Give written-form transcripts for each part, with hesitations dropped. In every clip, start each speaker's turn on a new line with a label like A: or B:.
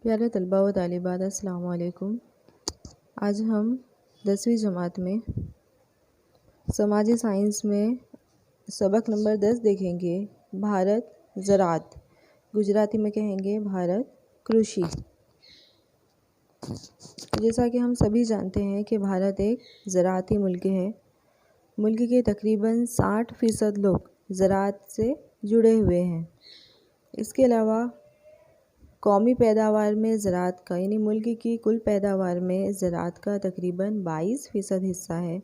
A: پیارے طلباء و طالبات، السلام علیکم۔ آج ہم 10ویں جماعت میں سماجی سائنس میں سبق نمبر 10 دیکھیں گے، بھارت زراعت، گجراتی میں کہیں گے بھارت کرشی۔ جیسا کہ ہم سبھی جانتے ہیں کہ بھارت ایک زراعتی ملک ہے۔ ملک کے تقریباً 60% لوگ زراعت سے جڑے ہوئے ہیں۔ اس کے علاوہ قومی پیداوار میں زراعت کا یعنی ملک کی کل پیداوار میں زراعت کا تقریباً 22% حصہ ہے،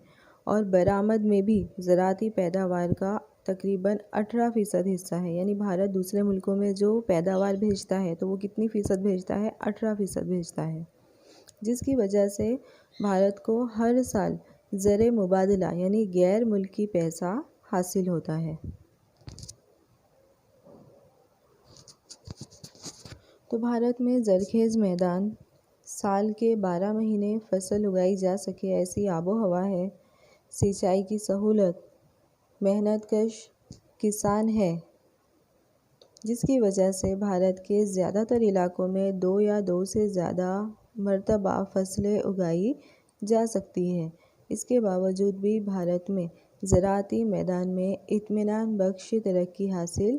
A: اور برآمد میں بھی زراعتی پیداوار کا تقریباً 18% حصہ ہے۔ یعنی بھارت دوسرے ملکوں میں جو پیداوار بھیجتا ہے تو وہ کتنی فیصد بھیجتا ہے؟ 18% بھیجتا ہے، جس کی وجہ سے بھارت کو ہر سال زر مبادلہ یعنی غیر ملکی پیسہ حاصل ہوتا ہے۔ تو بھارت میں زرخیز میدان، سال کے 12 مہینے فصل اگائی جا سکے ایسی آب و ہوا ہے، سینچائی کی سہولت، محنت کش کسان ہے، جس کی وجہ سے بھارت کے زیادہ تر علاقوں میں 2 یا 2 سے زیادہ مرتبہ فصلیں اگائی جا سکتی ہیں۔ اس کے باوجود بھی بھارت میں زراعتی میدان میں اطمینان بخش ترقی حاصل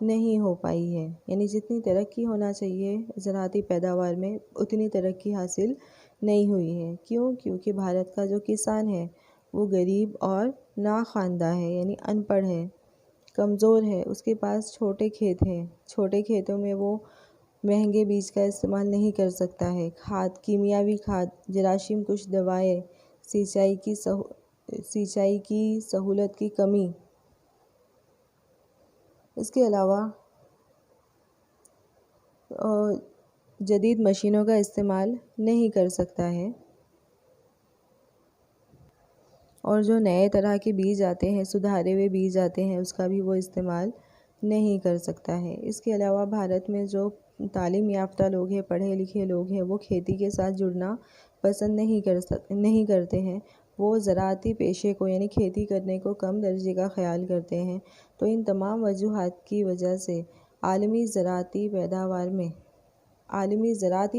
A: نہیں ہو پائی ہے۔ یعنی جتنی ترقی ہونا چاہیے زراعتی پیداوار میں اتنی ترقی حاصل نہیں ہوئی ہے۔ کیوں؟ کیونکہ بھارت کا جو کسان ہے وہ غریب اور ناخواندہ ہے، یعنی ان پڑھ ہے، کمزور ہے، اس کے پاس چھوٹے کھیت ہیں، چھوٹے کھیتوں میں وہ مہنگے بیج کا استعمال نہیں کر سکتا ہے، کیمیاوی کھاد، جراثیم کش دوائیں، سینچائی کی سہولت کی کمی، اس کے علاوہ جدید مشینوں کا استعمال نہیں کر سکتا ہے، اور جو نئے طرح کے بیج آتے ہیں، سدھارے ہوئے بیج آتے ہیں، اس کا بھی وہ استعمال نہیں کر سکتا ہے۔ اس کے علاوہ بھارت میں جو تعلیم یافتہ لوگ ہیں، پڑھے لکھے لوگ ہیں، وہ کھیتی کے ساتھ جڑنا پسند نہیں کرتے ہیں، وہ زراعتی پیشے کو یعنی کھیتی کرنے کو کم درجے کا خیال کرتے ہیں۔ تو ان تمام وجوہات کی وجہ سے عالمی زراعتی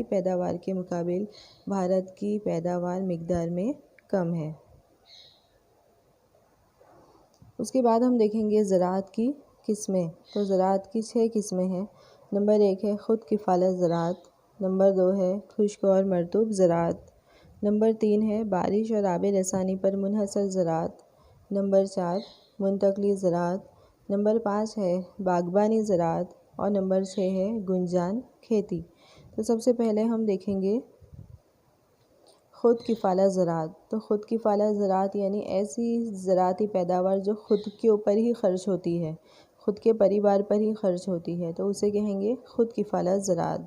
A: پیداوار کے مقابل بھارت کی پیداوار مقدار میں کم ہے۔ اس کے بعد ہم دیکھیں گے زراعت کی قسمیں۔ تو زراعت کی 6 قسمیں ہیں۔ نمبر 1 ہے خود کفالت زراعت، نمبر 2 ہے خشک اور مرطوب زراعت، نمبر 3 ہے بارش اور آب رسانی پر منحصر زراعت، نمبر 4 منتقلی زراعت، نمبر 5 ہے باغبانی زراعت، اور نمبر 6 ہے گنجان کھیتی۔ تو سب سے پہلے ہم دیکھیں گے خود کفالت زراعت۔ تو خود کفالت زراعت یعنی ایسی زراعتی پیداوار جو خود کے اوپر ہی خرچ ہوتی ہے، خود کے پریوار پر ہی خرچ ہوتی ہے، تو اسے کہیں گے خود کفالت زراعت۔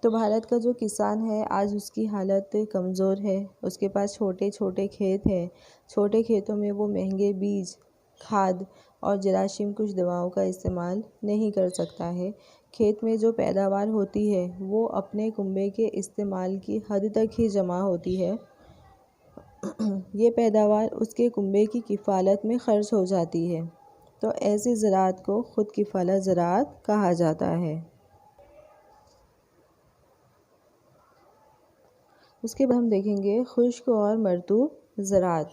A: تو بھارت کا جو کسان ہے آج اس کی حالت کمزور ہے، اس کے پاس چھوٹے چھوٹے کھیت ہیں، چھوٹے کھیتوں میں وہ مہنگے بیج، کھاد اور جراثیم کش دواؤں کا استعمال نہیں کر سکتا ہے۔ کھیت میں جو پیداوار ہوتی ہے وہ اپنے کنبے کے استعمال کی حد تک ہی جمع ہوتی ہے، یہ پیداوار اس کے کنبے کی کفالت میں خرچ ہو جاتی ہے، تو ایسی زراعت کو خود کفالت زراعت کہا جاتا ہے۔ اس کے بعد ہم دیکھیں گے خشک اور مرطوب زراعت۔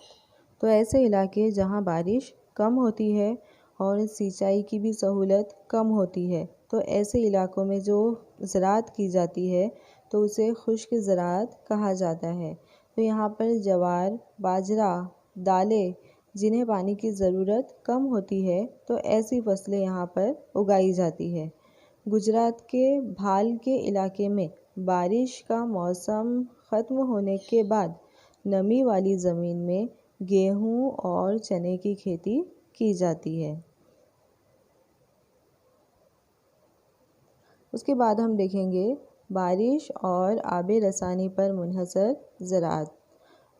A: تو ایسے علاقے جہاں بارش کم ہوتی ہے اور سینچائی کی بھی سہولت کم ہوتی ہے، تو ایسے علاقوں میں جو زراعت کی جاتی ہے تو اسے خشک زراعت کہا جاتا ہے۔ تو یہاں پر جوار، باجرہ، دالیں جنہیں پانی کی ضرورت کم ہوتی ہے تو ایسی فصلیں یہاں پر اگائی جاتی ہے۔ گجرات کے بھال کے علاقے میں بارش کا موسم ختم ہونے کے بعد نمی والی زمین میں گیہوں اور چنے کی کھیتی کی جاتی ہے۔ اس کے بعد ہم دیکھیں گے بارش اور آب رسانی پر منحصر زراعت۔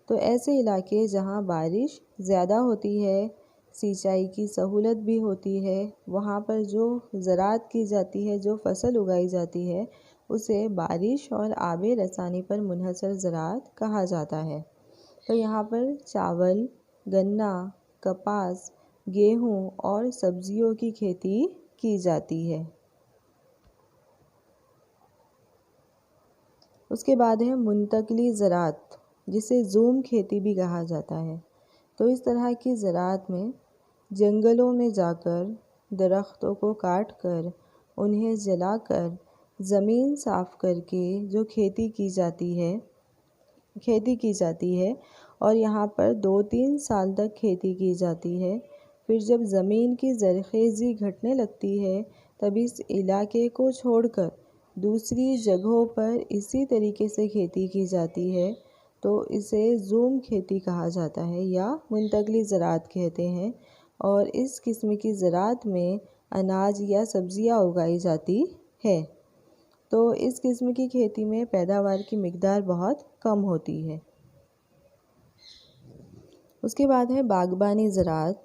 A: تو ایسے علاقے جہاں بارش زیادہ ہوتی ہے، سینچائی کی سہولت بھی ہوتی ہے، وہاں پر جو زراعت کی جاتی ہے، جو فصل اگائی جاتی ہے، اسے بارش اور آب رسانی پر منحصر زراعت کہا جاتا ہے۔ تو یہاں پر چاول، گنا، کپاس، گیہوں اور سبزیوں کی کھیتی کی جاتی ہے۔ اس کے بعد ہے منتقلی زراعت، جسے زوم کھیتی بھی کہا جاتا ہے۔ تو اس طرح کی زراعت میں جنگلوں میں جا کر درختوں کو کاٹ کر انہیں جلا کر زمین صاف کر کے جو کھیتی کی جاتی ہے اور یہاں پر 2-3 سال تک کھیتی کی جاتی ہے۔ پھر جب زمین کی زرخیزی گھٹنے لگتی ہے تب اس علاقے کو چھوڑ کر دوسری جگہوں پر اسی طریقے سے کھیتی کی جاتی ہے، تو اسے زوم کھیتی کہا جاتا ہے یا منتقلی زراعت کہتے ہیں۔ اور اس قسم کی زراعت میں اناج یا سبزیاں اگائی جاتی ہے، تو اس قسم کی کھیتی میں پیداوار کی مقدار بہت کم ہوتی ہے۔ اس کے بعد ہے باغبانی زراعت۔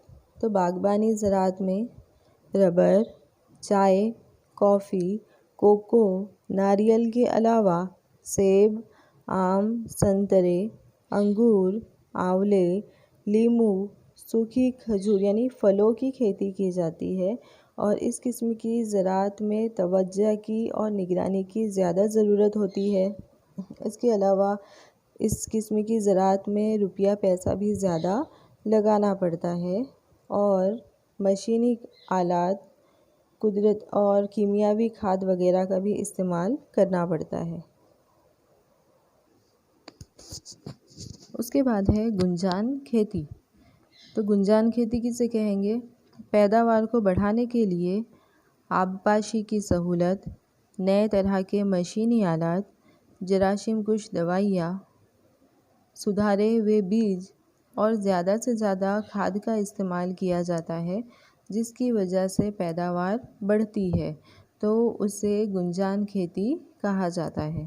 A: تو باغبانی زراعت میں ربر، چائے، کافی، کوکو، ناریل کے علاوہ سیب، آم، سنترے، انگور، آنولے، لیموں، سوکھی کھجور یعنی پھلوں کی کھیتی کی جاتی ہے۔ اور اس قسم کی زراعت میں توجہ کی اور نگرانی کی زیادہ ضرورت ہوتی ہے۔ اس کے علاوہ اس قسم کی زراعت میں روپیہ پیسہ بھی زیادہ لگانا پڑتا ہے اور مشینی آلات، قدرت اور کیمیاوی کھاد وغیرہ کا بھی استعمال کرنا پڑتا ہے۔ اس کے بعد ہے گنجان کھیتی۔ تو گنجان کھیتی کسے کہیں گے؟ پیداوار کو بڑھانے کے لیے آبپاشی کی سہولت، نئے طرح کے مشینی آلات، جراثیم کش دوائیاں، سدھارے ہوئے بیج اور زیادہ سے زیادہ کھاد کا استعمال کیا جاتا ہے، جس کی وجہ سے پیداوار بڑھتی ہے، تو اسے گنجان کھیتی کہا جاتا ہے۔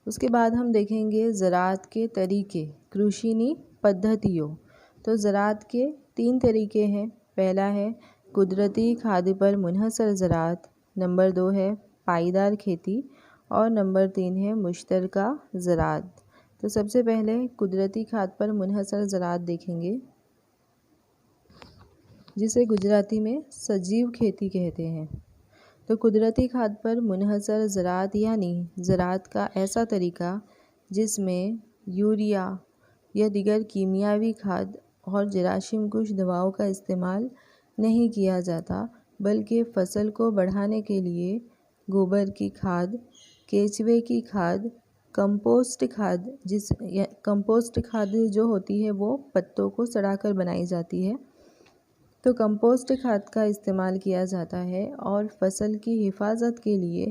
A: اس کے بعد ہم دیکھیں گے زراعت کے طریقے، کروشینی پدھتیوں۔ تو زراعت کے 3 طریقے ہیں۔ پہلا ہے قدرتی کھاد پر منحصر زراعت، نمبر 2 ہے پائیدار کھیتی اور نمبر 3 ہے مشترکہ زراعت۔ تو سب سے پہلے قدرتی کھاد پر منحصر زراعت دیکھیں گے، جسے گجراتی میں سجیو کھیتی کہتے ہیں۔ تو قدرتی کھاد پر منحصر زراعت یعنی زراعت کا ایسا طریقہ جس میں یوریا یا دیگر کیمیاوی کھاد اور جراثیم کش دواؤں کا استعمال نہیں کیا جاتا، بلکہ فصل کو بڑھانے کے لیے گوبر کی کھاد، کیچوے کی کھاد، کمپوسٹ کھاد جو ہوتی ہے وہ پتوں کو سڑا کر بنائی جاتی ہے، تو کمپوسٹ کھاد کا استعمال کیا جاتا ہے۔ اور فصل کی حفاظت کے لیے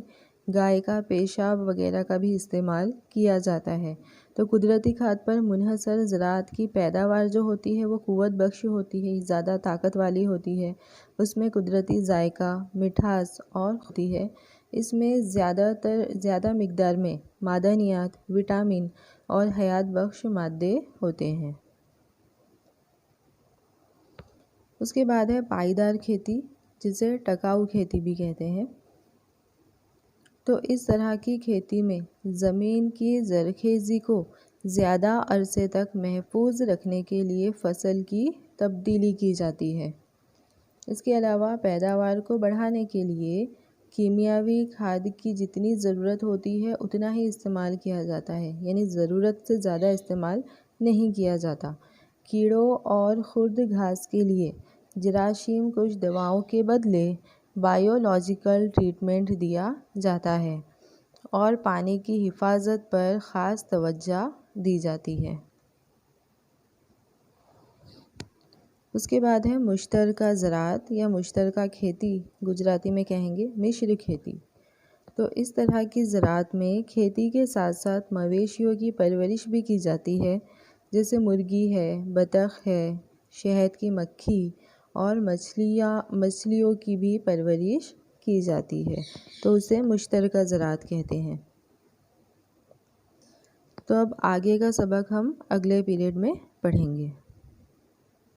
A: گائے کا پیشاب وغیرہ کا بھی استعمال کیا جاتا ہے۔ تو قدرتی کھاد پر منحصر زراعت کی پیداوار جو ہوتی ہے وہ قوت بخش ہوتی ہے، زیادہ طاقت والی ہوتی ہے، اس میں قدرتی ذائقہ، مٹھاس اور ہوتی ہے۔ اس میں زیادہ مقدار میں معدنیات، وٹامن اور حیات بخش مادے ہوتے ہیں۔ اس کے بعد ہے پائیدار کھیتی، جسے ٹکاؤ کھیتی بھی کہتے ہیں۔ تو اس طرح کی کھیتی میں زمین کی زرخیزی کو زیادہ عرصے تک محفوظ رکھنے کے لیے فصل کی تبدیلی کی جاتی ہے۔ اس کے علاوہ پیداوار کو بڑھانے کے لیے کیمیاوی کھاد کی جتنی ضرورت ہوتی ہے اتنا ہی استعمال کیا جاتا ہے، یعنی ضرورت سے زیادہ استعمال نہیں کیا جاتا۔ کیڑوں اور خرد گھاس کے لیے جراثیم کش دواؤں کے بدلے بائیولوجیکل ٹریٹمنٹ دیا جاتا ہے اور پانی کی حفاظت پر خاص توجہ دی جاتی ہے۔ اس کے بعد ہے مشترکہ زراعت یا مشترکہ کھیتی، گجراتی میں کہیں گے مشر کھیتی۔ تو اس طرح کی زراعت میں کھیتی کے ساتھ ساتھ مویشیوں کی پرورش بھی کی جاتی ہے، جیسے مرغی ہے، بطخ ہے، شہد کی مکھی اور مچھلیوں کی بھی پرورش کی جاتی ہے، تو اسے مشترکہ زراعت کہتے ہیں۔ تو اب آگے کا سبق ہم اگلے پیریڈ میں پڑھیں گے۔